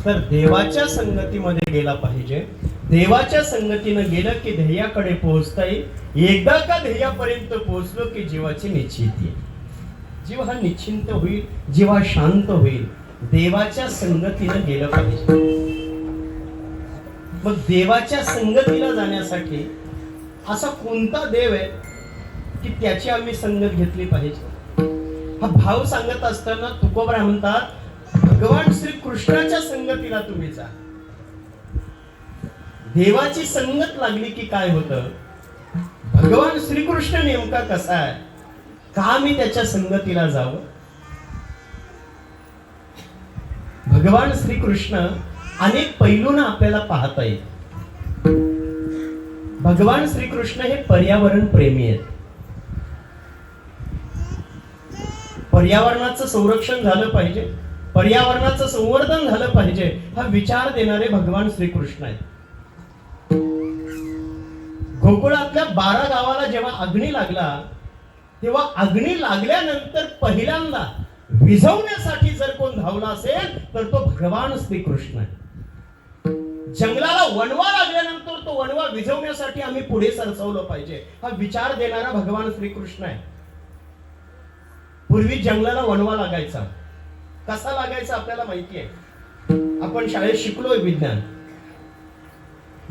तर देवाच्या संगतीमध्ये गेला पाहिजे. देवाच्या संगतीनं गेलं की ध्येयाकडे पोहोचता येईल. एकदा का ध्येयापर्यंत पोहोचलो की जीवाची निश्चिती येईल. जीव हा निश्चिंत होईल, जीव हा शांत होईल. देवाच्या संगतीनं गेलं पाहिजे. मग देवाच्या संगतीला जाण्यासाठी असा कोणता देव आहे की त्याची आम्ही संगत घेतली पाहिजे? हा भाव सांगत असताना तुकोबरा म्हणतात, भगवान श्री कृष्णाच्या संगतीला तुम्ही जा. देवाची संगत लागली की काय होतं? भगवान श्रीकृष्ण नेमका कसा आहे, का मी त्याच्या संगतीला जावं? भगवान श्रीकृष्ण अनेक पैलूंना आपल्याला पाहता येईल. भगवान श्रीकृष्ण हे पर्यावरण प्रेमी आहेत. पर्यावरणाचं संरक्षण झालं पाहिजे, पर्यावरणाचं संवर्धन झालं पाहिजे, हा विचार देणारे भगवान श्रीकृष्ण आहेत. गोकुळातल्या 12 गावाला जेव्हा अग्नी लागला, तेव्हा अग्नी लागल्यानंतर पहिल्यांदा विझवण्यासाठी जर कोण धावला असेल तर तो भगवान श्रीकृष्ण आहे. जंगलाला वणवा लागल्यानंतर तो वणवा विझवण्यासाठी आम्ही पुढे सरसवलं पाहिजे, हा विचार देणारा भगवान श्रीकृष्ण आहे. पूर्वी जंगलाला वणवा लागायचा. कसा लागायचा आपल्याला माहिती आहे, आपण शाळेत शिकलोय विज्ञान.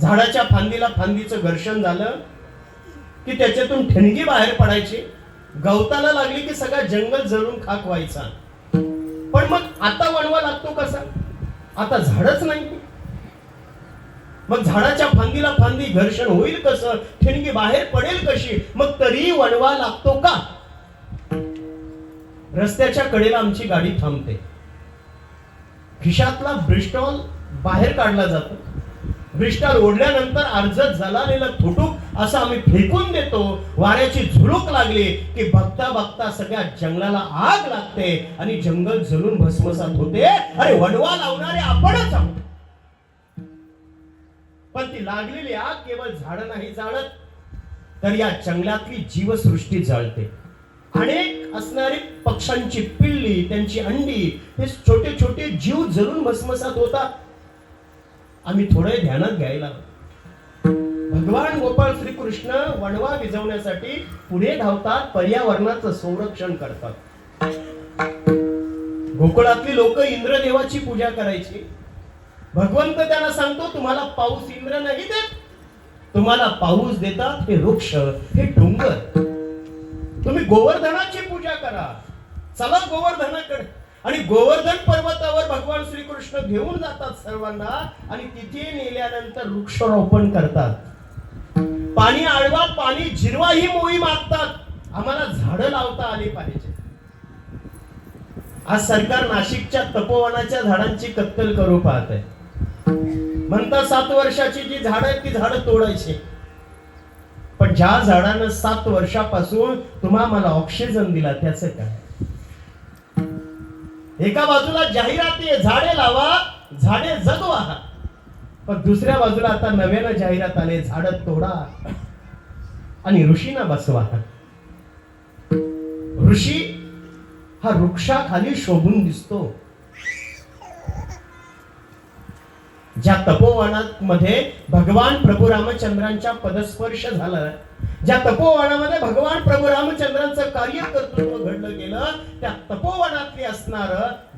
झाडाच्या फांदीला फांदीचं घर्षण झालं की त्याच्यातून ठिणगी बाहेर पडायची. गवताला लागली की सगळा जंगल जळून खाक व्हायचा. पण मग आता वणवा लागतो कसा? आता झाडच नाही. मग झाडाच्या फांदीला फांदी घर्षण होईल कसं? ठिणगी बाहेर पडेल कशी? मग तरी वणवा लागतो का? रस्त्याच्या कडेला आमची गाडी थांबते, खिशातला ब्रिस्टॉल बाहेर काढला जातो. ब्रिस्टॉल ओढल्यानंतर अर्ज जळालेलं थुटूक असं आम्ही फेकून देतो. वाऱ्याची झुळूक लागली की बघता बघता सगळ्या जंगलाला आग लागते आणि जंगल जळून भस्मसात होते. अरे वणवा लावणारे आपणच आहोत. पण ती लागलेली आग केवळ झाड नाही जाळत, तर या जंगलातली जीवसृष्टी जळते. अनेक असणारी पक्ष्यांची पिल्ली, त्यांची अंडी, हे छोटे छोटे जीव जळून भस्मसात होतात. आम्ही थोडे ध्यानात घ्यायला. भगवान गोपाळ श्रीकृष्ण वणवा विझवण्यासाठी पुढे धावतात, पर्यावरणाचं संरक्षण करतात. गोकुळातली लोक इंद्रदेवाची पूजा करायची. भगवंत त्यांना सांगतो, तुम्हाला पाऊस इंद्र नाही देत, तुम्हाला पाऊस देतात हे वृक्ष, हे डोंगर. तुम्ही गोवर्धनाची पूजा करा, चला गोवर्धनाकडे. आणि गोवर्धन पर्वतावर भगवान श्रीकृष्ण घेऊन जातात सर्वांना आणि तिथे नेल्यानंतर वृक्षारोपण करतात. पाणी आळवा, पाणी जिरवा ही मोहीम आखतात. आम्हाला झाडं लावता आली पाहिजे. आज सरकार नाशिकच्या तपोवनाच्या झाडांची कत्तल करू पाहत आहे. म्हणता 7 वर्षाची जी झाडं आहेत ती झाडं तोडायची. पण ज्या झाडानं 7 वर्षापासून तुम्हाला मला ऑक्सिजन दिला त्याचं काय? एका बाजूला जाहिराती आहे, झाडे लावा, झाडे जगवा. पण दुसऱ्या बाजूला आता नव्यानं जाहिरात आले, झाडं तोडा आणि ऋषींना बसवा. ऋषी हा वृक्षाखाली शोभून दिसतो. ज्या तपोवनात मध्ये भगवान प्रभू रामचंद्रांच्या पदस्पर्श झाला, ज्या तपोवनामध्ये भगवान प्रभू रामचंद्रांचं कार्य कर्तृत्व घडलं गेलं, त्या तपोवनातली असणार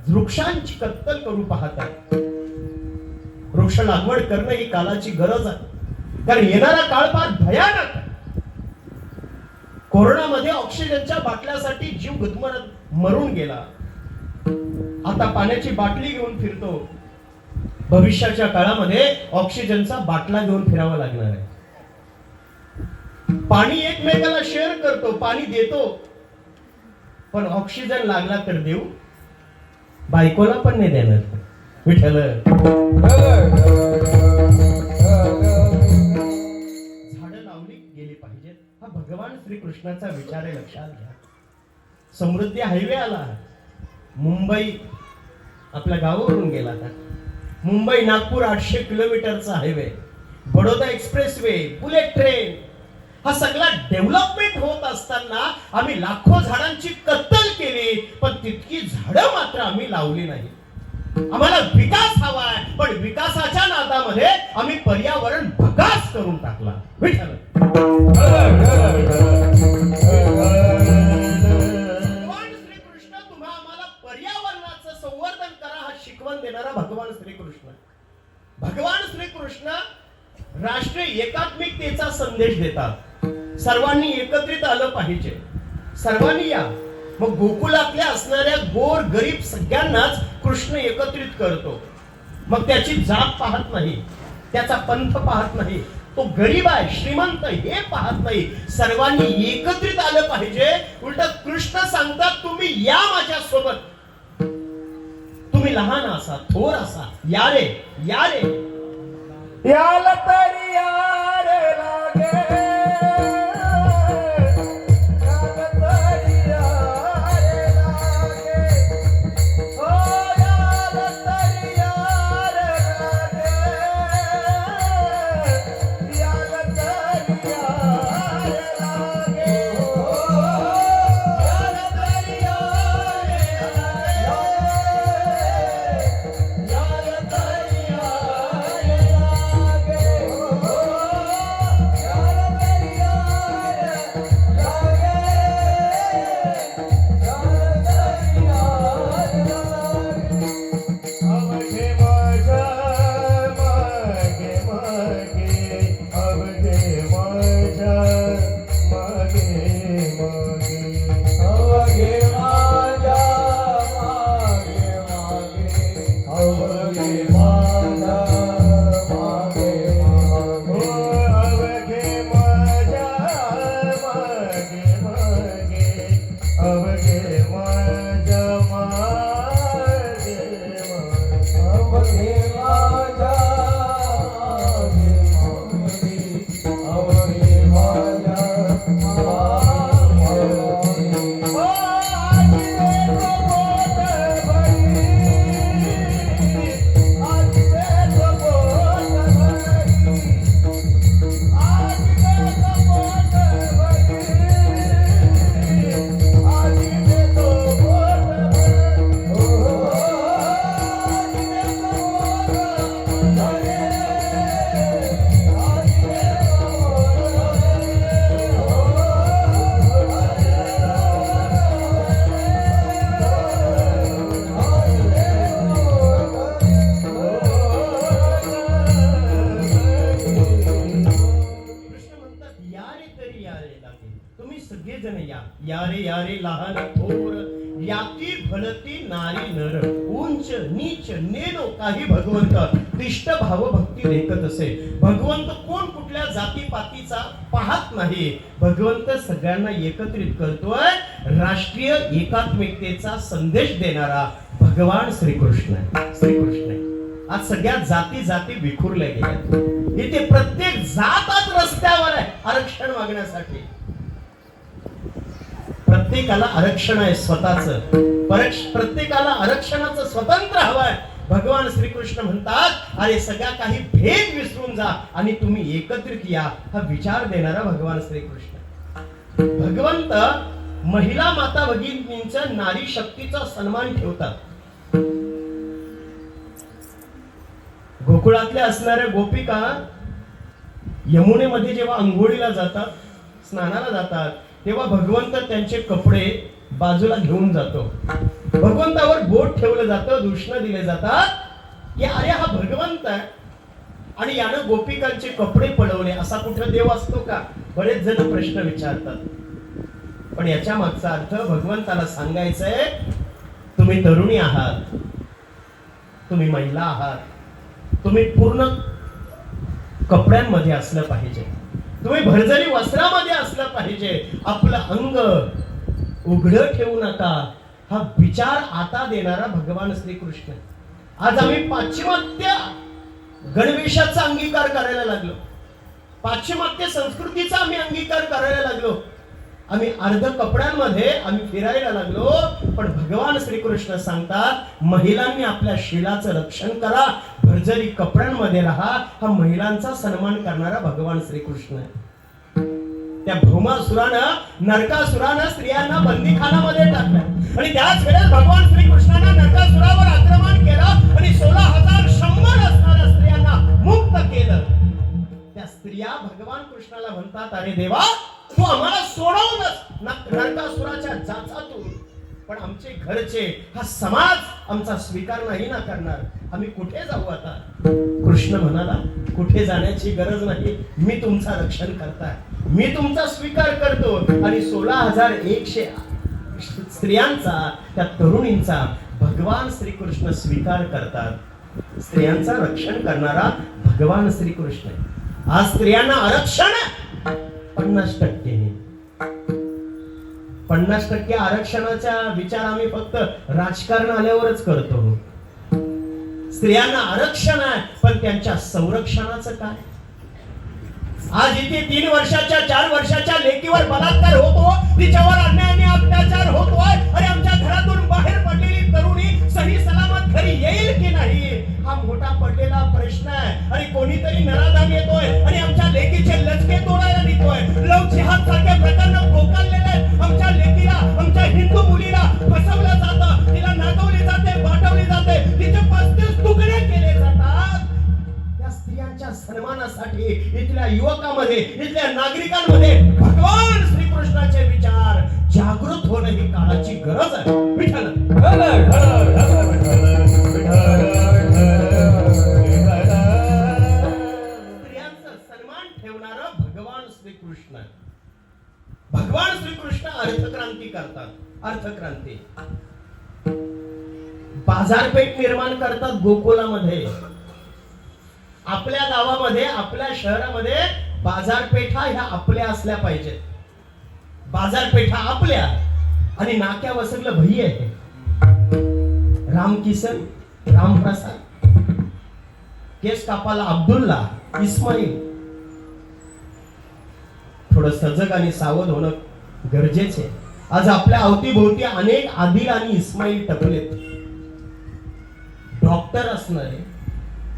वृक्षांची कत्तल करू पाहतात. वृक्ष लागवड करणं ही कालाची गरज आहे, कारण येणारा काळ फार भयानक. कोरोनामध्ये ऑक्सिजनच्या बाटल्यासाठी जीव गुदमरत मरून गेला. आता पाण्याची बाटली घेऊन फिरतो. भविष्याच्या काळामध्ये ऑक्सिजनचा बाटला घेऊन फिरावा लागणार आहे. पाणी एकमेकाला शेअर करतो, पाणी देतो, पण ऑक्सिजन लागला तर देऊ, बायकोला पण नाही देणार. विठ्ठल झाडं लावली गेली पाहिजेत, हा भगवान श्रीकृष्णाचा विचार आहे. लक्षात घ्या. समृद्धी हायवे आला, मुंबई आपल्या गावावरून गेला था. मुंबई नागपूर 800 किलोमीटरचा highway, Baroda expressway, bullet train, हा सगळा डेव्हलपमेंट होत असताना आम्ही लाखो झाडांची कत्तल केली, पण तितकी झाडं मात्र आम्ही लावली नाही. आम्हाला विकास हवाय, पण विकासाच्या नादामध्ये आम्ही पर्यावरण भकास करून टाकला. विठ्ठल भगवान श्रीकृष्ण तुम्हा आम्हाला पर्यावरणाचं संवर्धन करा हा शिकवण देणारा भगवान श्रीकृष्ण. भगवान श्रीकृष्ण राष्ट्रीय एकात्मिकतेचा संदेश देतात. सर्वांनी एकत्रित आलं पाहिजे, सर्वांनी या. मग गोकुलातल्या असणाऱ्या गोर गरीब सगळ्यांनाच कृष्ण एकत्रित करतो. मग त्याची जात पाहत नाही, त्याचा पंथ पाहत नाही, तो गरीब आहे श्रीमंत हे पाहत नाही. सर्वांनी एकत्रित आलं पाहिजे. उलट कृष्ण सांगतात तुम्ही या माझ्या सोबत. तुम्ही लहान असा थोर असा, या रे या रे, याला तरी यार लागे, याला तरी यार लागे, ओ याला तरी यार लागे, याला तरी यार लागे, ओ याला तरी यार लागे, याला तरी लहान थोर याती भलती नारी नर, उंच नीच नेनो काही भगवंत, तिष्ठ भाव भक्ती देखत असे. भगवंत कोण कुठल्या जातीपातीचा पाहत नाही. भगवंत सगळ्यांना एकत्रित करतोय. राष्ट्रीय एकात्मिकतेचा संदेश देणारा भगवान श्रीकृष्ण. श्रीकृष्ण आज सगळ्या जाती जाती विखुरल्या गेल्या. इथे प्रत्येक जात आज रस्त्यावर आहे आरक्षण मागण्यासाठी. प्रत्येकाला आरक्षण आहे स्वतःच, प्रत्येकाला आरक्षणाचं स्वतंत्र हवंय. भगवान श्रीकृष्ण म्हणतात अरे सगळ्या काही भेद विसरून जा आणि तुम्ही एकत्रित या. हा विचार देणारा भगवान श्रीकृष्ण. भगवंत महिला माता भगिनींचा नारी शक्तीचा सन्मान ठेवतात. गोकुळातल्या असणाऱ्या गोपिका यमुनेमध्ये जेव्हा अंघोळीला जातात, स्नानाला जातात, तेव्हा भगवंत त्यांचे कपडे बाजूला घेऊन जातो. भगवंतावर बोट ठेवलं जातं, दूषण दिले जातात की अरे हा भगवंत आहे आणि यानं गोपिकांचे कपडे पळवले. असा कुठला देव असतो का? बरेच जण प्रश्न विचारतात. पण याच्या मागचा अर्थ भगवंताला सांगायचंय तुम्ही तरुणी आहात, तुम्ही महिला आहात, तुम्ही पूर्ण कपड्यांमध्ये असलं पाहिजे, तुम्ही भरजरी वस्त्रामध्ये असलं पाहिजे, आपलं अंग उघडं ठेवू नका. हा विचार आता देणारा भगवान श्रीकृष्ण. आज आम्ही पाश्चिमात्य गणवेशाचा अंगीकार करायला लागलो, पाश्चिमात्य संस्कृतीचा आम्ही अंगीकार करायला लागलो, आम्ही अर्ध कपड्यांमध्ये आम्ही फिरायला लागलो. पण भगवान श्रीकृष्ण सांगतात महिलांनी आपल्या शीलाचं रक्षण करा, भरजरी कपड्यांमध्ये राहा. हा महिलांचा सन्मान करणारा भगवान श्रीकृष्ण आहे. त्या भौमासुरानं नरकासुरानं स्त्रियांना बंदीखानामध्ये टाकलं आणि त्याच वेळेस भगवान श्रीकृष्णानं नरकासुरावर आक्रमण केलं आणि 16,100 असणाऱ्या स्त्रियांना मुक्त केलं. त्या स्त्रिया भगवान कृष्णाला म्हणतात, अरे देवा, तू आम्हाला सोडवूनच नरकासुराच्या जाचातून, पण आमचे घरचे, हा समाज आमचा स्वीकार नाही ना करणार, आम्ही कुठे जाऊ आता? कृष्ण म्हणाला, कुठे जाण्याची गरज नाही, मी तुमचा रक्षण करताय, मी तुमचा स्वीकार करतो. आणि 16,100 स्त्रियांचा, त्या तरुणींचा भगवान श्रीकृष्ण स्वीकार करतात. स्त्रियांचा रक्षण करणारा भगवान श्रीकृष्ण. आज स्त्रियांना आरक्षण 50%. 50% आरक्षणाचा विचार आम्ही फक्त राजकारण आल्यावरच करतो. स्त्रियांना आरक्षण आहे, पण त्यांच्या संरक्षणाचं काय? आज इथे 3 वर्षाच्या 4 वर्षाच्या लेकीवर बलात्कार होतो, तिच्यावर अन्यायाने अत्याचार होतोय आणि आमच्या घरातून बाहेर पडलेली तरुणी सही सलामत घरी येईल की नाही, हा मोठा पडलेला प्रश्न आहे. आणि कोणीतरी नराधाम येतोय आणि आमच्या लेकीचे लचके तोडायला निघतोय. लव जिहाद सारखे प्रकरण पोकारलेले आहेत. आमच्या लेकीला, आमच्या हिंदू मुलीला फसवलं जातं, तिला नागवली जाते, पाठवली जाते, तिचे 35 तुकडे केले जातात. त्या स्त्रियांच्या सन्मानासाठी इथल्या युवकांमध्ये, इथल्या नागरिकांमध्ये भगवान श्रीकृष्णाचे विचार जागृत होणं ही काळाची गरज आहे. विठ्ठल स्त्रियांचा सन्मान ठेवणारा भगवान श्रीकृष्ण. भगवान श्रीकृष्ण अर्थक्रांती करतात. अर्थक्रांती, बाजारपेठ निर्माण करतात गोकुलामध्ये. आपल्या गावामध्ये, आपल्या शहरामध्ये बाजारपेठा ह्या आपल्या असल्या पाहिजेत. बाजारपेठा आपल्या. आणि नाक्या वसरलं भैया आहे, रामकिसन, रामप्रसाद, केस कापाला अब्दुल्ला, इस्माईल. थोडं सजग आणि सावध होणं गरजेचे. आज आपल्या अवतीभोवती अनेक आदिल आणि इस्माईल टपलेत. डॉक्टर असणारे,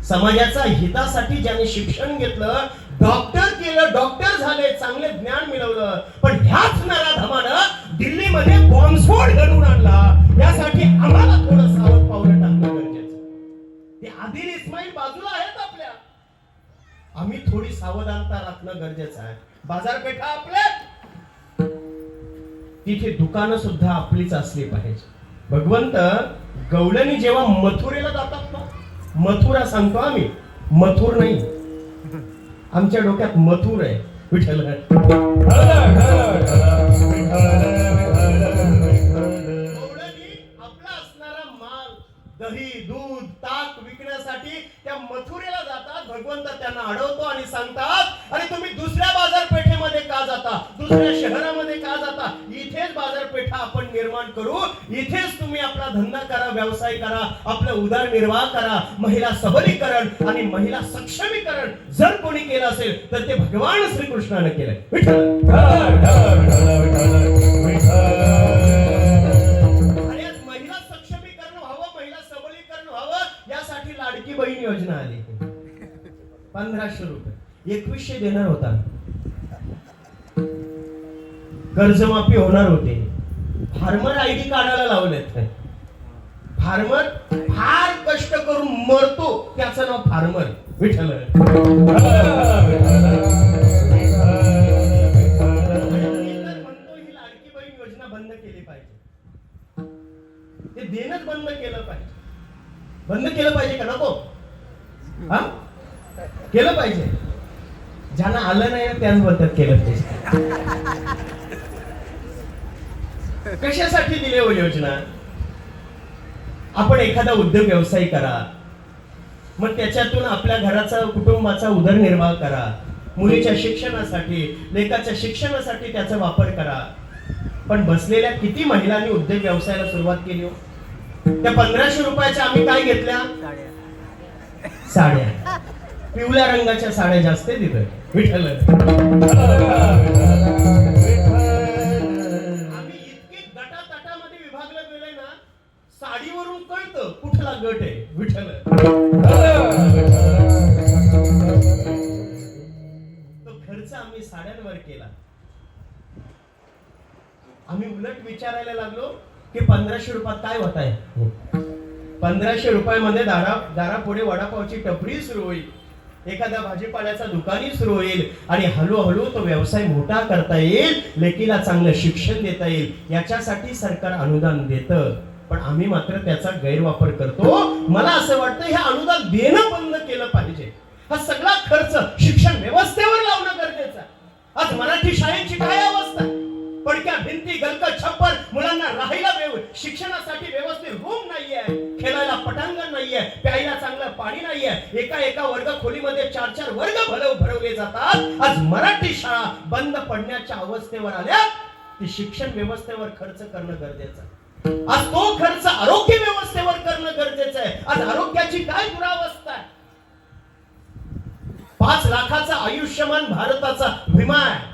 समाजाच्या हितासाठी ज्याने शिक्षण घेतलं, डॉक्टर केलं, डॉक्टर झाले, चांगले ज्ञान मिळवलं, पण ह्याच नराधमानं दिल्लीमध्ये बॉम्बस्फोट घडवून आणला. यासाठी आम्हाला थोडं सावध पावलं टाकणं गरजेचं. ते आदिल इस्माईल बाजूला आहेत आपल्या, आम्ही थोडी सावधानता राखणं गरजेचं आहे. बाजारपेठा आपल्या, तिथे दुकानं सुद्धा आपलीच असली पाहिजे. भगवंत गवळणी जेव्हा मथुरेला जातात ना, मथुरा सांगतो आम्ही, मथुर नाही, आमच्या डोक्यात मथुर आहे. विठ्ठल आपला असणारा माल, दही, दूध, ताक विकण्यासाठी त्या मथुरेला जातात. भगवंत त्यांना अडवतो आणि सांगतात, अरे तुम्ही दुसऱ्या बाजारपेठेमध्ये का जाता, दुसऱ्या शहरामध्ये का जाता? इथेच बाजारपेठा आपण निर्माण करू, इथेच तुम्ही आपला धंदा करा, व्यवसाय करा, आपला उदरनिर्वाह करा. महिला सबलीकरण आणि महिला सक्षमीकरण जर कोणी केलं असेल तर ते भगवान श्रीकृष्णाने केलंय. विठ्ठल आणि आज महिला सक्षमीकरण व्हावं, महिला सबलीकरण व्हावं, यासाठी लाडकी बहीण योजना आली. 1500 रुपये 2100 देणार होता. कर्जमाफी होणार होते. फार्मर आयडी काढायला लावलेत. फार्मर फार कष्ट करून मरतो, त्याचं नाव फार्मर. विठ्ठल म्हणतो ही लाडकी बहीण योजना बंद केली पाहिजे. ते देणंच बंद केलं पाहिजे. बंद केलं पाहिजे का नको? हा, केलं पाहिजे. ज्यांना आलं नाही ना त्याचबद्दल केलं पाहिजे. कशासाठी दिले हो योजना? आपण एखादा उद्योग व्यवसाय करा, मग त्याच्यातून आपल्या घराचा, कुटुंबाचा उदरनिर्वाह करा. मुलीच्या शिक्षणासाठी, लेकाच्या शिक्षणासाठी त्याचा वापर करा. पण बसलेल्या किती महिलांनी उद्योग व्यवसायाला सुरुवात केली हो? त्या 1500 रुपयाच्या आम्ही काय घेतल्या? साड्या. पिवळ्या रंगाच्या साड्या जास्त दिल्या. विठ्ठल साडीवरून कळतं कुठला गट आहे. विठ्ठल तो खर्च आम्ही साड्यांवर केला. विचारायला लागलो की 1500 रुपयात काय होत आहे. 1500 रुपयामध्ये दारापुढे वडापावची टपरी सुरू होईल, एखाद्या भाजीपाल्याचा दुकानही सुरू होईल आणि हळूहळू तो व्यवसाय मोठा करता येईल, लेकीला चांगलं शिक्षण देता येईल. याच्यासाठी सरकार अनुदान देतं, पण आम्ही मात्र त्याचा गैरवापर करतो. मला असं वाटतं हे अनुदान देणं बंद केलं पाहिजे. हा सगळा खर्च शिक्षण व्यवस्थेवर लावणं गरजेचं आहे. आज मराठी शाळेची काय अवस्था आहे. पडक्या भिंती, गलकट छप्पर, मुलांना राहायला शिक्षणासाठी व्यवस्थित रूम नाहीये, खेळायला पटांगण नाहीये, प्यायला चांगलं पाणी नाहीये. एका वर्ग खोलीमध्ये 4 वर्ग भरवले जातात. आज मराठी शाळा बंद पडण्याच्या अवस्थेवर आल्या. ती शिक्षण व्यवस्थेवर खर्च करणं गरजेचं आहे. आज तो खर्च आरोग्य व्यवस्थेवर करणं गरजेचं आहे. आज आरोग्याची काय दुरावस्था आहे. 5 लाखाचा आयुष्यमान भारताचा विमा आहे,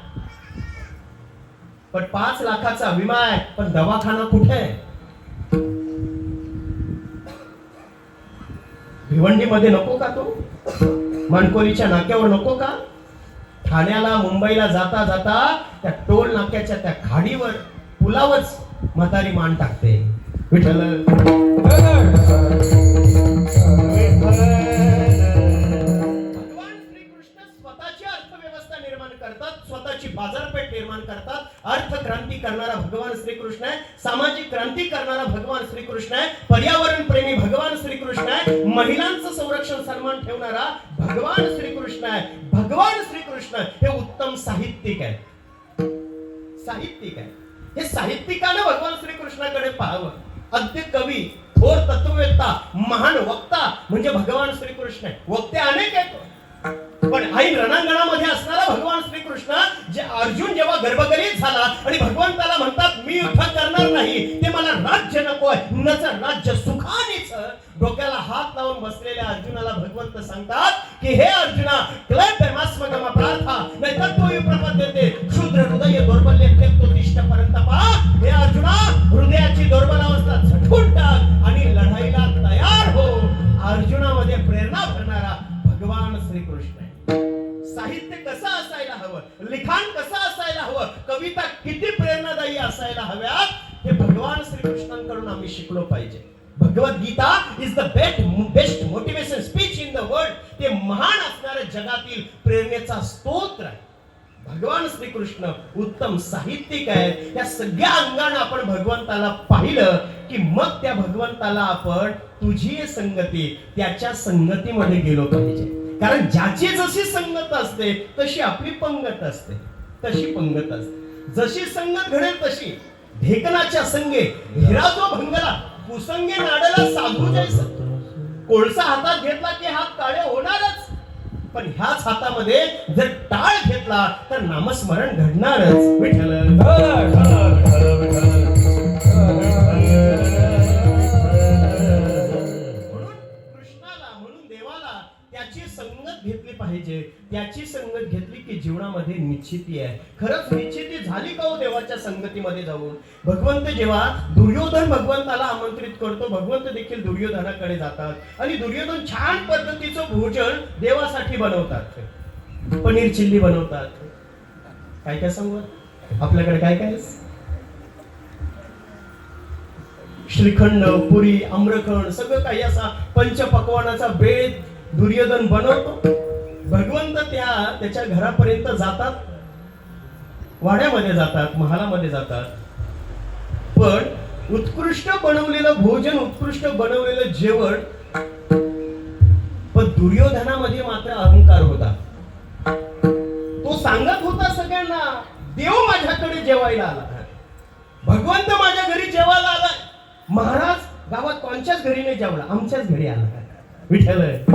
पण 5 लाखाचा विमा आहे, पण दवाखाना कुठे आहे. भिवंडीमध्ये नको का तो, माणकोलीच्या नाक्यावर नको का. ठाण्याला मुंबईला जाता जाता त्या टोल नाक्याच्या त्या खाडीवर पुलावरच म्हातारी मान टाकते. विठ्ठल स्वतःची बाजारपेठ निर्माण करतात. अर्थ क्रांती करणारा भगवान श्रीकृष्ण आहे, सामाजिक क्रांती करणारा भगवान श्रीकृष्ण आहे, पर्यावरण प्रेमी भगवान श्रीकृष्ण आहे, महिलांचं संरक्षण सन्मान ठेवणारा भगवान श्रीकृष्ण आहे. भगवान श्रीकृष्ण हे उत्तम साहित्यिक आहे. साहित्यिक आहे. हे साहित्यिकानं भगवान श्रीकृष्णाकडे पाहावं. अगदी कवी, थोर तत्ववेत्ता, महान वक्ता म्हणजे भगवान श्रीकृष्ण आहे. वक्ते अनेक आहेत, पण ऐन रणांगणामध्ये असणारा भगवान श्रीकृष्ण, जे अर्जुन जेव्हा गर्भगरीत झाला आणि भगवंताला म्हणतात मी युद्ध करणार नाही, ते मला राज्य नको आहे, नचं राज्य सुखानेच, डोक्याला हात लावून बसलेल्या अर्जुनाला भगवंत सांगतात की हे अर्जुना, क्लैप्यमास्मगम प्रार्था नाहीतर तो प्रपद्यते क्षुद्र हृदय दौर्बल्य त्यक्तो तिष्ठ परंतपा. हे अर्जुना, हृदयाची दुर्बलावस्था झटकून टाक आणि लढाईला तयार हो. अर्जुनामध्ये प्रेरणा भरणारा भगवान श्रीकृष्ण आहे. साहित्य कसं असायला हवं, लिखाण कसं असायला हवं, कविता किती प्रेरणादायी असायला हव्यात, हे भगवान श्रीकृष्णांकडून आम्ही शिकलो पाहिजे. Bhagavad Gita is the best motivation speech in the world. ते महान असणाऱ्या जगातील प्रेरणेचा स्तोत्र आहे. भगवान श्रीकृष्ण उत्तम साहित्यिक आहे. या सगळ्या अंगाने आपण भगवंताला पाहिलं की मग त्या भगवंताला आपण तुझी संगती, त्याच्या संगतीमध्ये गेलो पाहिजे. कारण ज्याची जशी संगत असते तशी आपली पंगत असते. तशी पंगत असते, जशी संगत घडेल तशी. ढेकणाच्या संगे हिरा जो भंगला, कुसंगे नाडला साधू जैसा. कोळसा हातात घेतला की हात काळे होणारच, पण ह्याच हातामध्ये जर टाळ घेतला तर नामस्मरण घडणारच. विठ्ठल घेतली पाहिजे. त्याची संगत घेतली की जीवनामध्ये निश्चिती आहे. खरंच निश्चिती झाली का हो देवाच्या संगतीमध्ये जाऊन. भगवंत जेव्हा दुर्योधन भगवंताला आमंत्रित करतो, भगवंत देखील दुर्योधनाकडे जातात आणि दुर्योधन छान पद्धतीचं भोजन देवासाठी बनवतात. पनीर चिल्ली बनवतात. काय काय सांगू आपल्याकडे, काय काय श्रीखंड, पुरी, आम्रखंड, सगळं काही असा पंचपक्वानाचा बेत दुर्योधन बनवतो. भगवंत त्याच्या घरापर्यंत जातात, वाड्यामध्ये जातात, महालामध्ये जातात. पण उत्कृष्ट बनवलेलं भोजन, उत्कृष्ट बनवलेलं जेवण, पण दुर्योधनामध्ये मात्र अहंकार होता. तो सांगत होता सगळ्यांना, देव माझ्याकडे जेवायला आला, भगवंत माझ्या घरी जेवायला आला. महाराज गावात कोणच्याच घरी नाही जेवला, आमच्याच घरी आला. विठ्ठल देव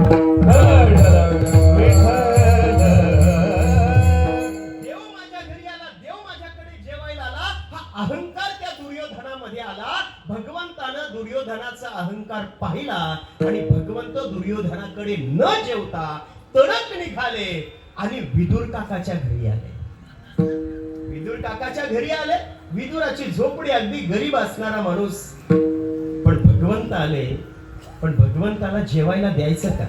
माझ्या घरी आला, देव माझ्याकडे जेवायला आला. हा अहंकार त्या दुर्योधनामध्ये आला. भगवंतानं दुर्योधनाचा अहंकार पाहिला आणि भगवंत दुर्योधनाकडे न जेवता तडक निघाले आणि विदुर काकाच्या घरी आले. विदुर काकाच्या घरी आले. विदुराची झोपडी, अगदी गरीब असणारा माणूस, पण भगवंत आले. पण भगवंताला जेवायला द्यायचं काय.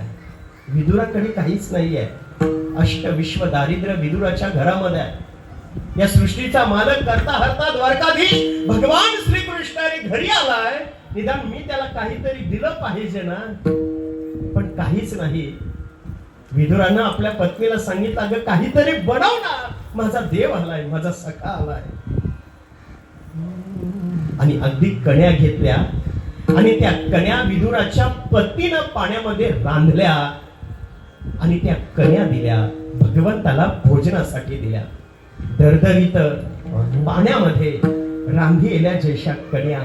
विदुराकडे काहीच नाहीये. अष्ट विश्व दारिद्र्य विदुराच्या घरामध्ये आहे. या सृष्टीचा मालक करता हरता द्वारकाधीश भगवान श्रीकृष्णाने घरी आलाय, निदान मी त्याला काहीतरी दिलं पाहिजे ना, पण काहीच नाही. विदुरानं आपल्या पत्नीला सांगितलं, अगं काहीतरी बनव ना, माझा देव आलाय, माझा सखा आलाय. आणि अगदी कण्या घेतल्या आणि त्या कण्या विदुराच्या पत्नीनं पाण्यामध्ये रांधल्या आणि त्या कण्या दिल्या, भगवंताला भोजनासाठी दिल्या. दरदरीत पाण्यामध्ये रांधलेल्या जैशा कण्या,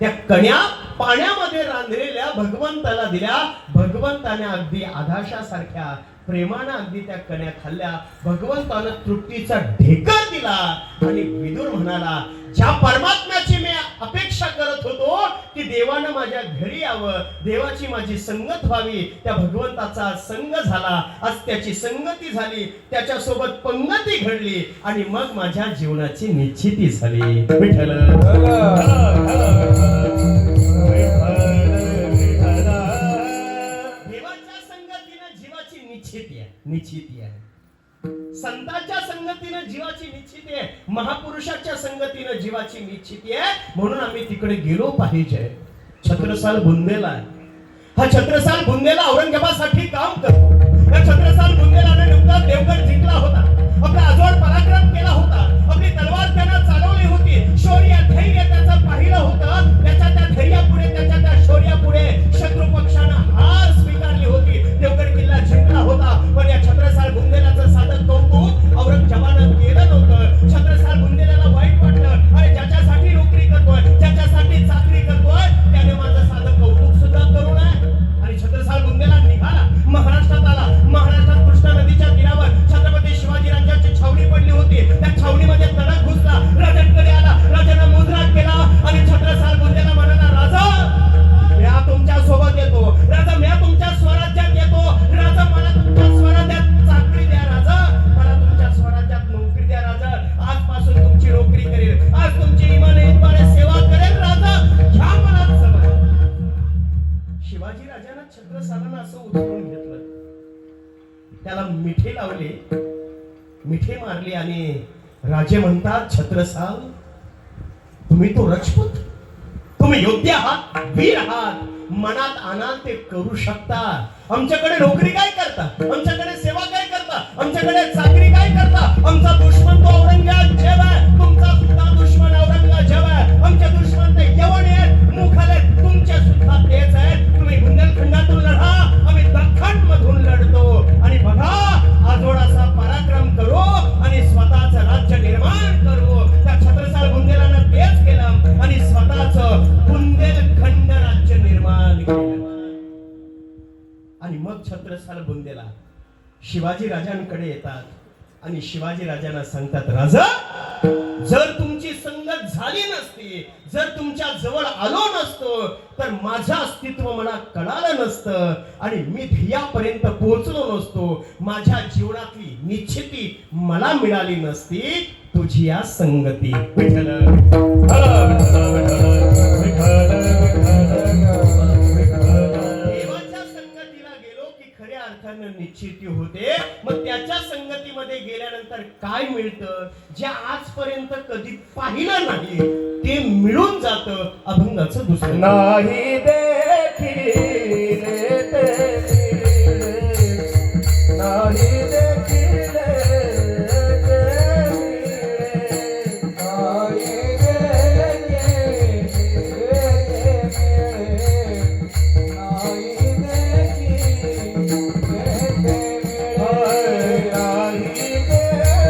त्या कण्या पाण्यामध्ये रांधलेल्या भगवंताला दिल्या. भगवंताने अगदी आधाशासारख्या प्रेमानं अगदी त्या कण्या खाल्ल्या. भगवंतानं तृप्तीचा ढेकर दिला आणि विदुर म्हणाला, ज्या परमात्म्याची मी अपेक्षा करत होतो की देवानं माझ्या घरी यावं, देवाची माझी संगत व्हावी, त्या भगवंताचा संग झाला. आज त्याची संगती झाली, त्याच्या सोबत पंगती घडली आणि मग माझ्या जीवनाची निश्चिती झाली. विठ्ठल निश्चिती आहे. संतांच्या संगतीनं जीवाची निश्चिती आहे, महापुरुषाच्या संगतीनं जीवाची निश्चिती आहे. म्हणून आम्ही तिकडे गेलो पाहिजे. छत्रसाल बुंदेला, हा छत्रसाल बुंदेला औरंगजेबासाठी काम करतो. या छत्रसाल बुंदेलाने नुकताच देवगड जिंकला होता, आपला अजोड पराक्रम केला होता, आपली तलवार त्यानं चालवली होती, शौर्य धैर्य त्याचं पाहिलं होतं. त्याच्या त्या धैर्यापुढे, त्याच्या त्या शौर्यापुढे शत्रू पक्षानं हार स्वीकारली होती, देवगड किल्ला जिंकला होता. पण या छत्रसाल बुंदेलाचं साधक कौतुक औरंगजेबानं केलं नव्हतं. छत्रसाल बुंदेलाला वाईट वाटलं, अरे ज्याच्यासाठी नोकरी करतोय, ज्याच्यासाठी चाकरी करतोय, त्याने माझं साधक कौतुक सुद्धा करू नये. आणि छत्रसाल बुंदेला निघाला, महाराष्ट्रात आला. महाराष्ट्रात कृष्णा नदीच्या तीरावर छत्रपती शिवाजीराजांची छावणी पडली होती. त्या छावणीमध्ये तडक घुसला, राजांकडे आला, राजानं मुद्रात केला आणि छत्रसाल बुंदेला म्हणाला, राजा म्या तुमच्या सोबत येतो, राजा म्या तुमच्या स्वराज्यात येतो, राजा मला तुमच्या स्वराज्यात चाकरी द्या, राजा मला तुमच्या स्वराज्यात नोकरी द्या, राजा आजपासून तुमची नोकरी करेल, आज तुमची इमानतपणे सेवा करेल, राजा घ्या मला सवय. शिवाजी राजानं छत्रसालांना असं उचलून घेतलं, त्याला मिठी लावली, मिठी मारली आणि राजे म्हणतात, छत्रसाल तुम्ही तो राजपूत, तुम्ही योद्धे आहात, वीर आहात, मनात आणाल ते करू शकता. आमच्याकडे नोकरी काय करता, आमच्याकडे सेवा काय करता, आमच्याकडे चाकरी काय करता. आमचा दुश्मन तो औरंगजेब आहे, तुमचा सुद्धा दुश्मन औरंगजेब आहे. आमच्या दुश्मन ते यवन आहेत, मुखाले तुमच्या सुद्धा तेच आहेत. तुम्ही बुंदेलखंडातून लढा, आम्ही दख्खन मधून लढतो आणि बघा आजोडाचा पराक्रम करू आणि स्वतःचं राज्य निर्माण करू. त्या छत्रसाल बुंदेलानं तेच केलं आणि स्वतःचं बुंदेलखंड राज्य निर्माण केलं. आणि मग छत्रसाल बुंदेला शिवाजी राजांकडे येतात आणि शिवाजी राजांना सांगतात, राजा जर तुमची संगत झाली नसती, जर तुमच्या जवळ आलो नसतो, तर माझं अस्तित्व मला कळालं नसतं आणि मी ध्येयापर्यंत पोहोचलो नसतो, माझ्या जीवनातली निश्चिती मला मिळाली नसती, तुझी या संगती. विठ्ठल देवाच्या संगतीला गेलो की खऱ्या अर्थानं निश्चिती होते. मग त्याच्या संगतीमध्ये गेल्यानंतर काय मिळतं, जे आजपर्यंत कधी पाहिलं नाही ते मिळून जातं. अभंगाचं दुसरं नाही देखिले ते मिळे, नाही देखिले ते मिळे, नाही देखिले ते मिळे, नाही देखिले ते मिळे, नाही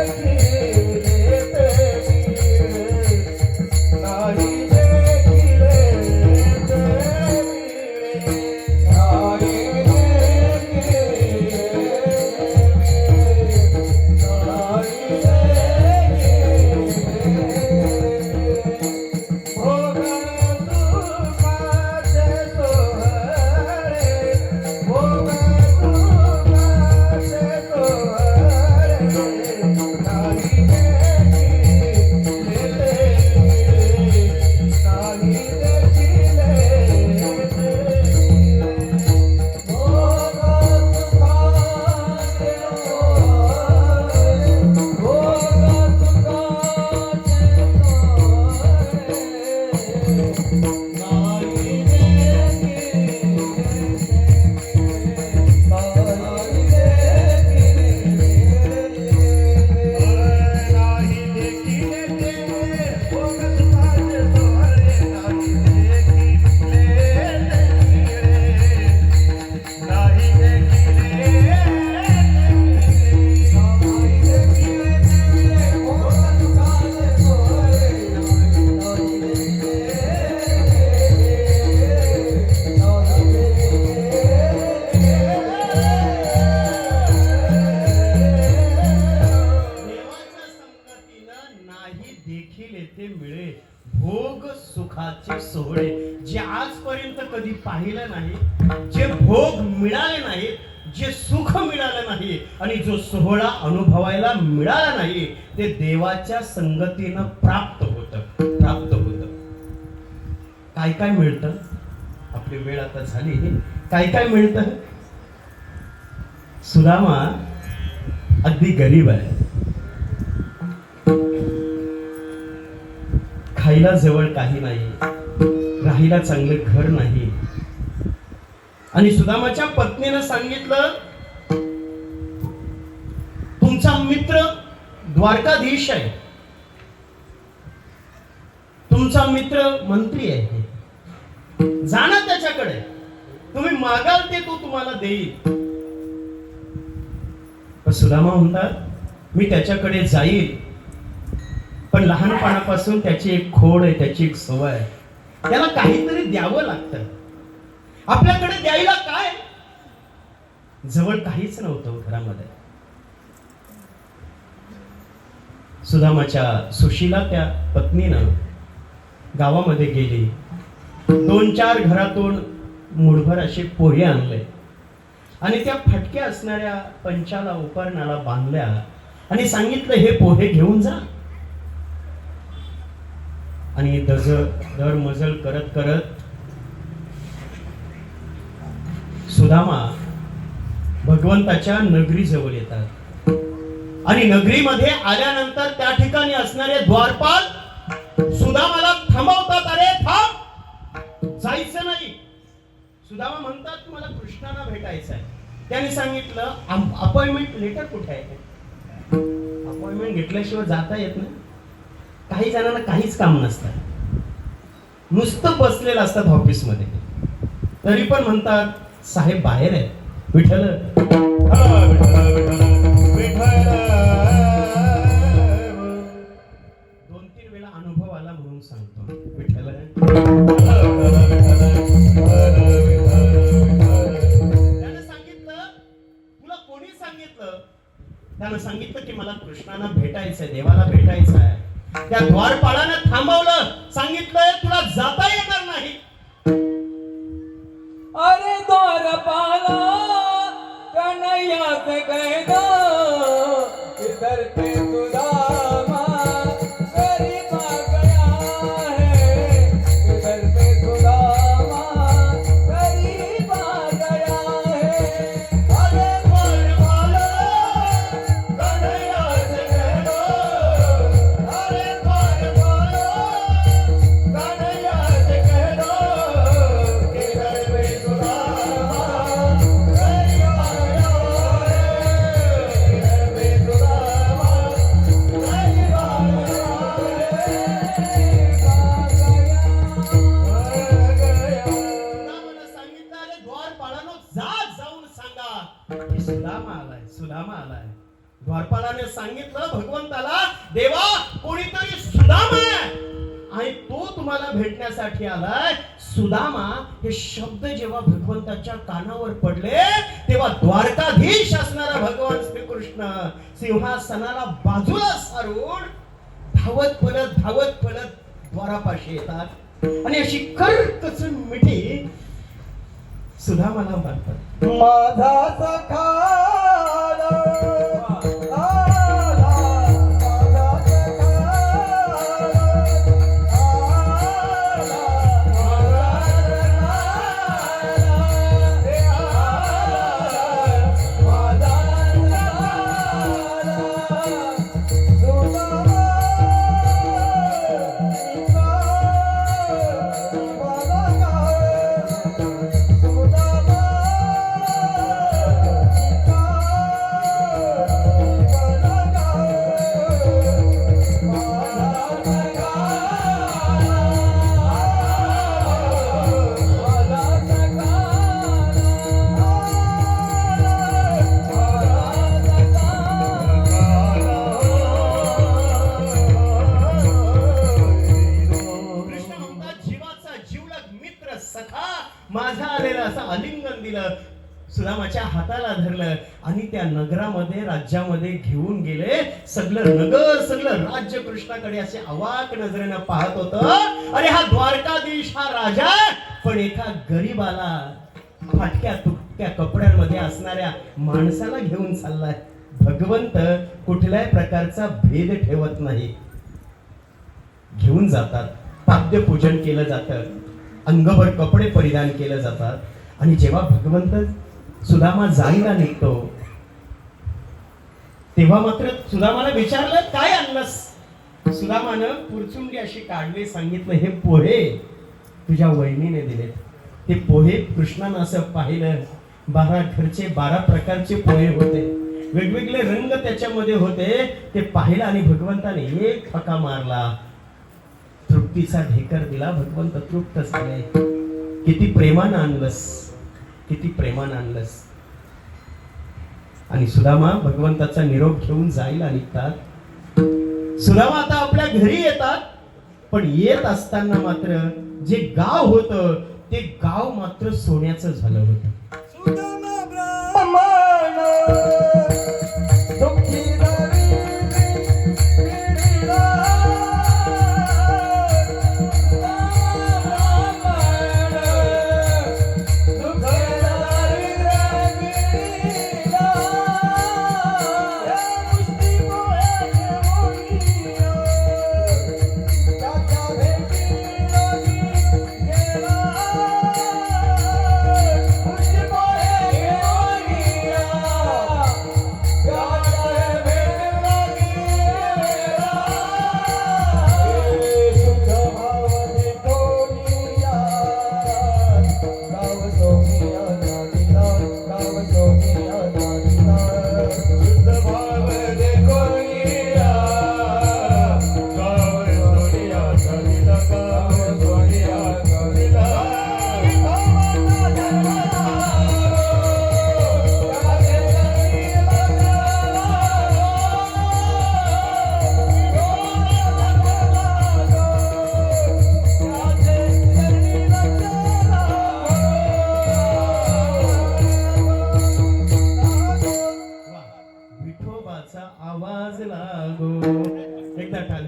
देखिले ते मिळे, नाही देखिले ते मिळे. आजपर्यंत कधी पाहिलं नाही, जे भोग मिळाले नाहीत, जे सुख मिळालं नाही आणि जो सोहळा अनुभवायला मिळाला नाही, ते देवाच्या संगतीनं प्राप्त होतं. काय काय मिळतं? आपली वेळ आता झाली. काय काय मिळतं? सुदामा अगदी गरीब आहे, खायला जवळ काही नाही, राहायला चांगलं घर नाही. आणि सुदामाच्या पत्नीनं सांगितलं, तुमचा मित्र द्वारकाधीश आहे, तुमचा मित्र मंत्री आहे, जा ना त्याच्याकडे, तुम्ही मागाल ते तो तुम्हाला देईल. पण सुदामा म्हणतात, मी त्याच्याकडे जाईल, पण लहानपणापासून त्याची एक खोड आहे, त्याची एक सवय आहे, त्याला काहीतरी द्यावं लागतं. आपल्याकडे द्यायला काय? जवळ काहीच नव्हतं घरामध्ये. सुदामाच्या सुशीला त्या पत्नीनं गावामध्ये गेली, 2-4 घरातून मुठभर असे पोहे आणले आणि त्या फटक्या असणाऱ्या पंचाला उपरणाला बांधल्या आणि सांगितलं, हे पोहे घेऊन जा. आणि दर मजल करत करत सुदामा भगवंताच्या नगरी जवळ येतात. आणि नगरीमध्ये आल्यानंतर त्या ठिकाणी असणारे द्वारपाल सुदामाला थांबवतात. अरे थांब, जायचं नाही. सुदामा म्हणतात, मला कृष्णाला भेटायचं आहे. त्याने सांगितलं, अपॉइंटमेंट लेटर कुठे आहे? अपॉइंटमेंट घेतल्याशिवाय जाता येत नाही. काही जणांना काहीच काम नसतं, नुसतं बसलेलं असतात ऑफिसमध्ये, तरी पण म्हणतात, साहेब बाहेर आहे. विठ्ठल 2-3 वेळा अनुभव आला म्हणून सांगतो. विठ्ठल त्यानं सांगितलं, तुला कोणी सांगितलं? त्यानं सांगितलं की मला कृष्णाला भेटायचंय, देवाला भेटायचं आहे. त्या द्वारपाळानं थांबवलं, सांगितलंय तुला जाता येणार नाही. अरे द्वारपाला कन्हैया से कह दो, इधर पे सुदामा गरीब आ गया है, इधर पे सुदामा गरीब आ गया है. अरे द्वारपाला कन्हैया से कह दो, अरे द्वारपाला कन्हैया से कह दो, इधर पे सुदामा गरीब आ गया है, इधर पे सुदामा गरीब आ गया. सुदामानं सांगितलं, अरे द्वारपाळानो, जाऊन सांगा की सुदामा आलाय. द्वारपाळाने सांगितलं भगवंताला, देवा कोणीतरी सुदामा आहे आणि तो तुम्हाला भेटण्यासाठी आलाय. सुदामा हे शब्द जेव्हा भगवंताच्या कानावर पडले, तेव्हा द्वारकाधीश असणारा भगवान श्रीकृष्ण सिंहासनाला बाजूला सारून धावत पळत द्वारापाशी येतात आणि अशी कर्कच मिठी सुदामाला मारतात. माझा सखा आला, माझा सखा कृष्ण म्हणतात, जीवाचा जीवलग मित्र सखा माझा आलेला, असं आलिंगन दिलं, सुदामाच्या हाताला धरलं आणि त्या नगरामध्ये राज्यामध्ये घेऊन गेले. सगळं राज्य कृष्णाकडे असे अवाक नजरेनं पाहत होतं. अरे हा द्वारकाधीश, हा राजा पण एका गरीबाला फाटक्या तुटक्या कपड्यांमध्ये असणाऱ्या माणसाला घेऊन चाललाय. भगवंत कुठल्याही प्रकारचा भेद ठेवत नाही. घेऊन जातात, पाद्यपूजन केलं जातं, अंगभर कपडे परिधान केलं जातात. आणि जेव्हा भगवंत सुदामा जायला निघतो तेव्हा मात्र सुदामाला विचारलं, काय आणलंस? सुदामानं पुरचुंडी अशी काढली, सांगितलं, हे पोहे तुझ्या वहिनीने दिलेत. ते पोहे कृष्णानं असं पाहिलं, 12 घरचे 12 प्रकारचे पोहे होते, वेगवेगळे रंग त्याच्यामध्ये होते. ते पाहिलं आणि भगवंताने एक फका मारला, तृप्तीचा ढेकर दिला. भगवंत तृप्त झाले. किती प्रेमानं आणलंस, किती प्रेमानं आणलंस. आणि सुदामा भगवंताचा निरोप घेऊन जायला निघतात. सुदामा आता आपल्या घरी येतात, पण येत असताना मात्र जे गाव होतं ते गाव मात्र सोन्याचं झालं होतं. सुदामा ब्राह्मण दुःखी आवाज लागो. एकदा टाळी.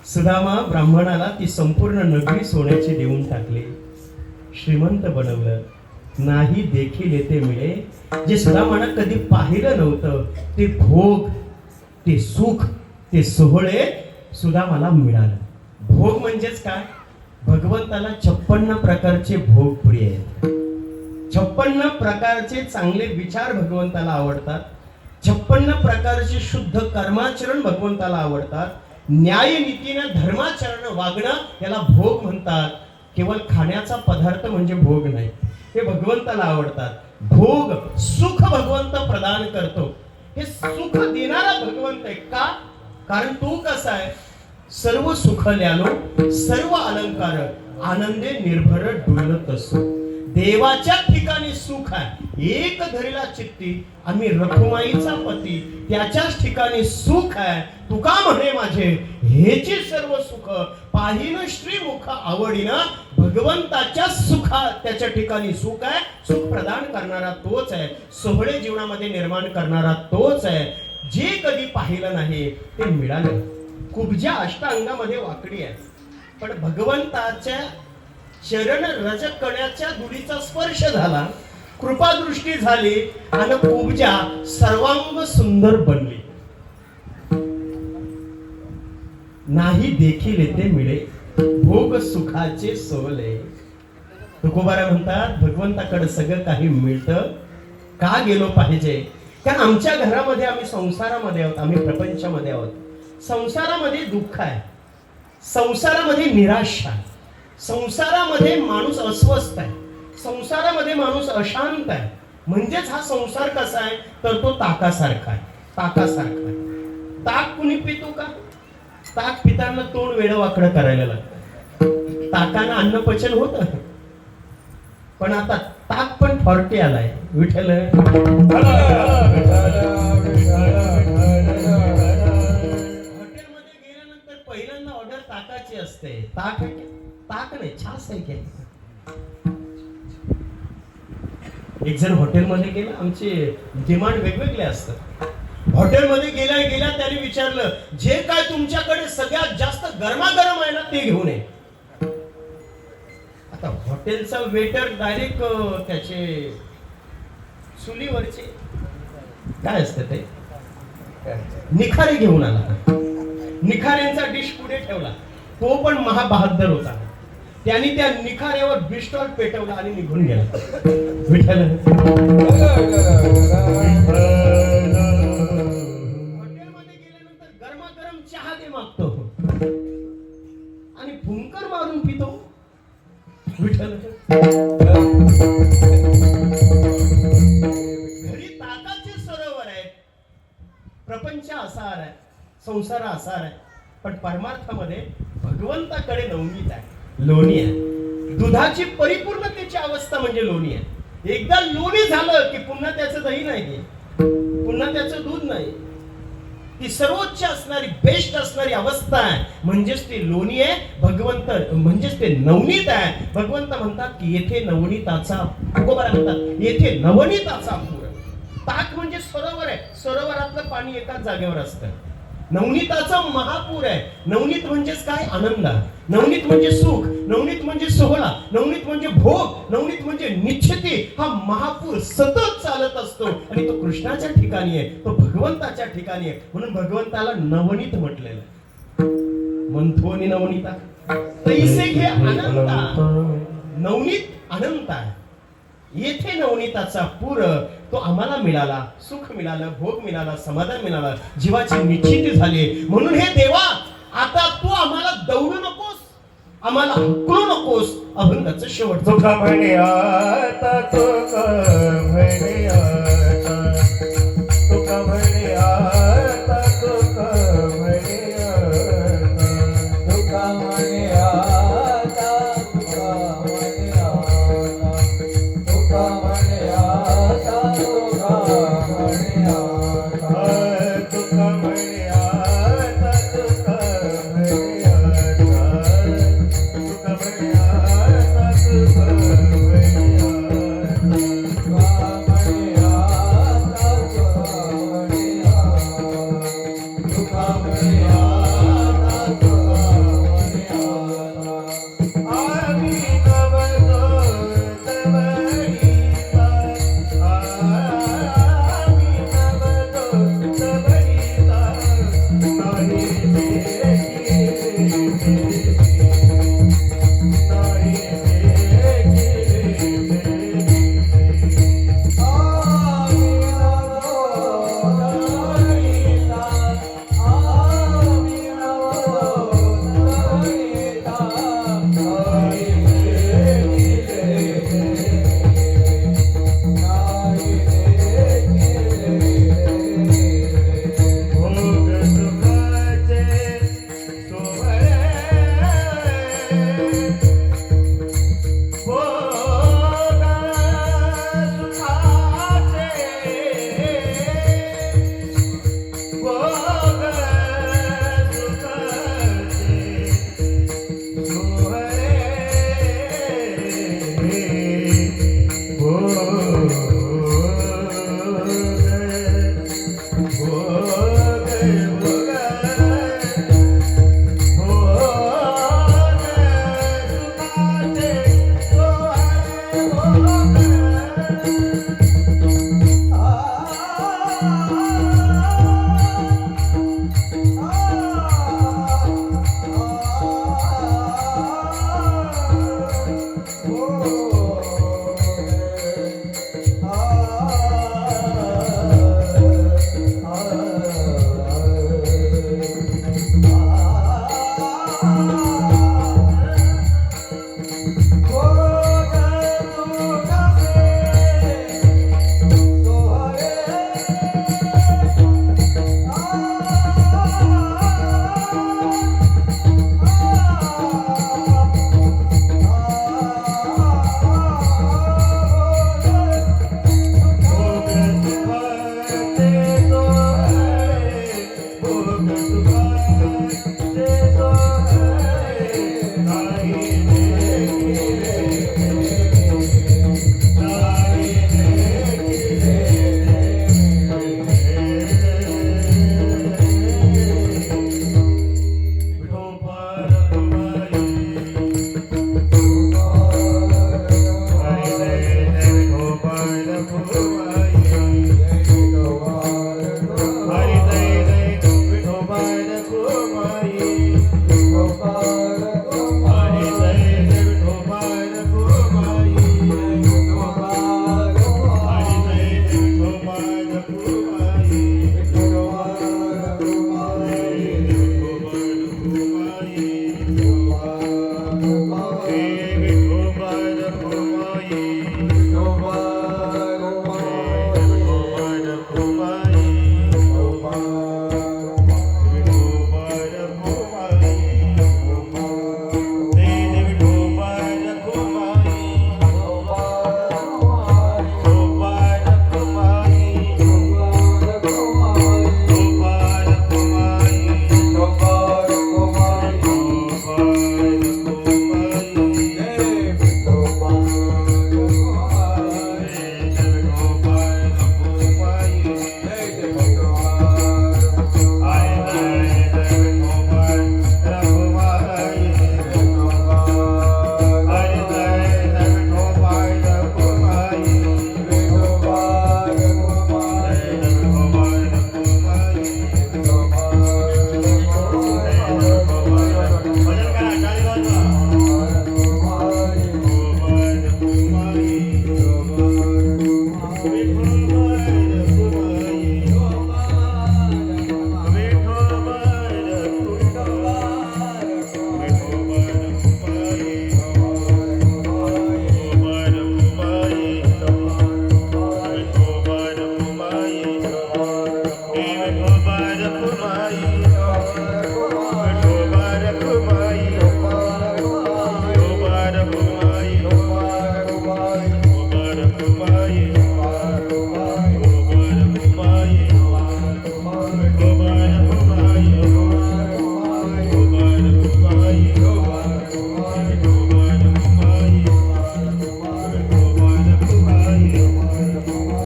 सुदामा ब्राह्मणाला ती संपूर्ण नगरी सोन्याची देऊन टाकली, श्रीमंत बनवलं. नाही देखील येते मिळे जे सुदामानं कधी पाहिलं नव्हतं ते भोग, ते सुख, ते सोहळे सुदामाला मिळालं. भोग म्हणजेच काय? भगवंताला 56 प्रकारचे भोग प्रिय आहेत. 56 प्रकारचे चांगले विचार भगवंताला आवडतात. 56 प्रकारचे शुद्ध कर्माचरण भगवंताला आवडतात. न्यायनीतीने धर्माचरण वागणं याला भोग म्हणतात. केवळ खाण्याचा पदार्थ म्हणजे भोग नाही, हे भगवंताला आवडतात. भोग सुख भगवंत प्रदान करतो. हे सुख देणारा भगवंत आहे. का? कारण तू कसा आहे? सर्व सुखल्यानो सर्व अलंकार आनंदे निर्भर डुलत असो. देवाच्या ठिकाणी सुख आहे, एक धरीला चित्ती आम्ही रखुमाईचा पती, त्याच्याच ठिकाणी सुख आहे. तुका म्हणे माझे हेची सर्व सुख पाहिन श्रीमुख आवडीनं. भगवंताच्या सुखा त्याच्या ठिकाणी सुख आहे. सुख प्रदान करणारा तोच आहे, सोहळे जीवनामध्ये निर्माण करणारा तोच आहे. जे कधी पाहिलं नाही ते मिळालं. कुब्जा अष्टांगामध्ये वाकडी आहे, पण भगवंताच्या चरण रज कण्याच्या धुळीचा स्पर्श झाला, कृपादृष्टी झाली आणि कुब्जा सर्वांग सुंदर बनली. नाही देखील येते मिळे भोग सुखाचे सोले. तुकोबारा म्हणतात भगवंताकडे सगळं काही मिळतं. का गेलो पाहिजे? कारण आमच्या घरामध्ये आम्ही संसारामध्ये आहोत, आम्ही प्रपंचामध्ये आहोत. संसारामध्ये दुःख आहे, संसारामध्ये निराशा आहे, संसारामध्ये माणूस अस्वस्थ आहे, संसारामध्ये माणूस अशांत आहे. म्हणजेच हा संसार कसा आहे तर तो ताकासारखा आहे. ताकासारखा आहे. ताक कुणी पितो का? ताक पिताना तोंड वेडं वाकडं करायला लागतं. ताकानं अन्न पचन होतं, पण आता ताक पण फॉर्टी आलाय. विठ्ठल पहिल्यांदा ऑर्डर ताकाची असते. ताक नाही, छास आहे की. एक जण हॉटेलमध्ये गेला, आमचे डिमांड वेगवेगळे असतात. हॉटेलमध्ये गेल्या त्याने विचारलं जे काय तुमच्याकडे सगळ्यात जास्त गरमागरम आहे ना ते घेऊन ये. हॉटेलचा वेटर डायरेक्ट त्याचे चुलीवरचे काय असतं ते निखारे घेऊन आला. निखाऱ्यांचा डिश पुढे ठेवला. तो पण महाबहादर होता. त्यांनी त्या निखाऱ्यावर बिस्टॉल पेटवला आणि निघून गेला. विठ्ठल हॉटेलमध्ये गेल्यानंतर गरमागरम चहा दे मागतो आणि फुंकर मारून पितो. विठ्ठल घरी ताकाचे सरोवर आहे. प्रपंच आसार आहे, संसार आसार आहे, पण परमार्थामध्ये भगवंताकडे नवनीत आहे, लोणी आहे. दुधाची परिपूर्णतेची अवस्था म्हणजे लोणी आहे. एकदा लोणी झालं की पुन्हा त्याचं दही नाही घे, पुन्हा त्याचं दूध नाही. ती सर्वोच्च असणारी बेस्ट असणारी अवस्था आहे म्हणजेच ते लोणी आहे. भगवंत म्हणजेच ते नवनीत आहे. भगवंत म्हणतात की येथे नवनीताचा तुकोबारा म्हणतात येथे नवनीताचा पूर. ताक म्हणजे सरोवर आहे. सरोवरातलं पाणी एकाच जागेवर असतं. नवनीताचा महापूर आहे. नवनीत म्हणजेच काय? आनंद. नवनीत म्हणजे सुख, नवनीत म्हणजे सोहळा, नवनीत म्हणजे भोग, नवनीत म्हणजे निश्चिती. हा महापूर सतत चालत असतो आणि तो कृष्णाच्या ठिकाणी आहे, तो भगवंताच्या ठिकाणी आहे. म्हणून भगवंताला नवनीत म्हटलेलं. मंथोनी नवनीता तैसे घे अनंता. नवनीत अनंत आहे. येथे नवनीताचा पूर तो आम्हाला मिळाला. सुख मिळालं, भोग मिळाला, समाधान मिळालं, जीवाची निश्चिती झाली. म्हणून हे देवा आता तू आम्हाला दौडू नकोस, आम्हाला हकलू नकोस. अभंगाचं शेवट तुका म्हणे आता, तुका म्हणे आता, तुका म्हणे आता, तुका म्हणे आता, तुका म्हणे आता, तुका म्हणे आता, तुका म्हणे आता, तुका म्हणे आता, तुका म्हणे आता, तुका म्हणे आता, तुका म्हणे आता, तुका म्हणे आता.